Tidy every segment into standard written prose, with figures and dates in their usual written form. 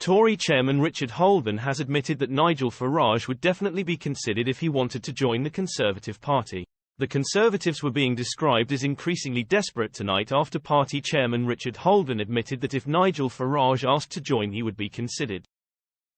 Tory chairman Richard Holden has admitted that Nigel Farage would definitely be considered if he wanted to join the Conservative Party. The Conservatives were being described as increasingly desperate tonight after party chairman Richard Holden admitted that if Nigel Farage asked to join he would be considered.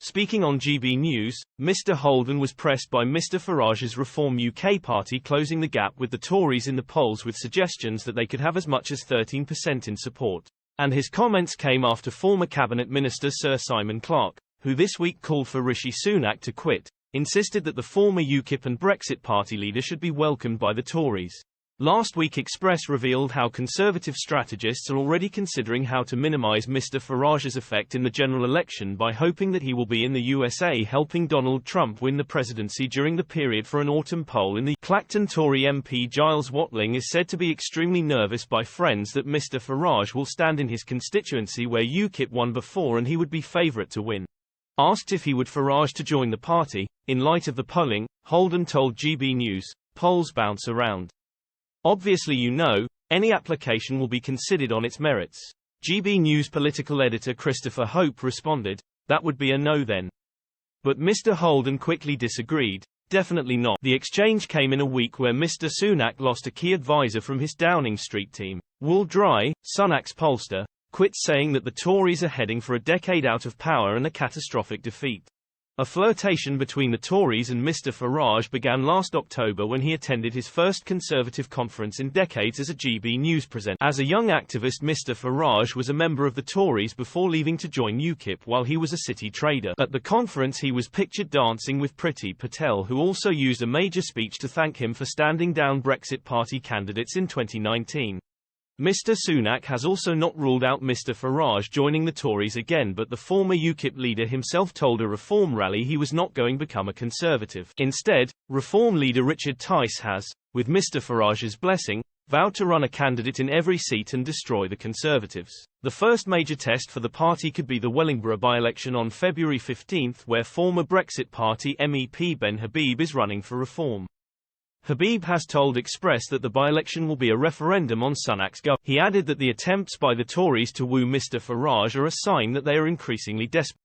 Speaking on GB News, Mr Holden was pressed by Mr Farage's Reform UK party closing the gap with the Tories in the polls with suggestions that they could have as much as 13% in support. And his comments came after former Cabinet Minister Sir Simon Clarke, who this week called for Rishi Sunak to quit, insisted that the former UKIP and Brexit party leader should be welcomed by the Tories. Last week Express revealed how Conservative strategists are already considering how to minimise Mr Farage's effect in the general election by hoping that he will be in the USA helping Donald Trump win the presidency during the period for an autumn poll in the Clacton. Tory MP Giles wouIcome is said to be extremely nervous by friends that Mr Farage will stand in his constituency where UKIP won before and he would be favourite to win. Asked if he would Farage to join the party, in light of the polling, Holden told GB News, "Polls bounce around. Obviously any application will be considered on its merits." GB News political editor Christopher Hope responded, "That would be a no then." But Mr Holden quickly disagreed, "Definitely not." The exchange came in a week where Mr Sunak lost a key advisor from his Downing Street team. wouId, Sunak's pollster, quit saying that the Tories are heading for a decade out of power and a catastrophic defeat. A flirtation between the Tories and Mr Farage began last October when he attended his first Conservative conference in decades as a GB News presenter. As a young activist, Mr Farage was a member of the Tories before leaving to join UKIP while he was a city trader. At the conference he was pictured dancing with Priti Patel, who also used a major speech to thank him for standing down Brexit Party candidates in 2019. Mr Sunak has also not ruled out Mr Farage joining the Tories again, but the former UKIP leader himself told a Reform rally he was not going to become a Conservative. Instead, Reform leader Richard Tice has, with Mr Farage's blessing, vowed to run a candidate in every seat and destroy the Conservatives. The first major test for the party could be the Wellingborough by-election on February 15, where former Brexit Party MEP Ben Habib is running for Reform. Habib has told Express that the by-election will be a referendum on Sunak's government. He added that the attempts by the Tories to woo Mr Farage are a sign that they are increasingly desperate.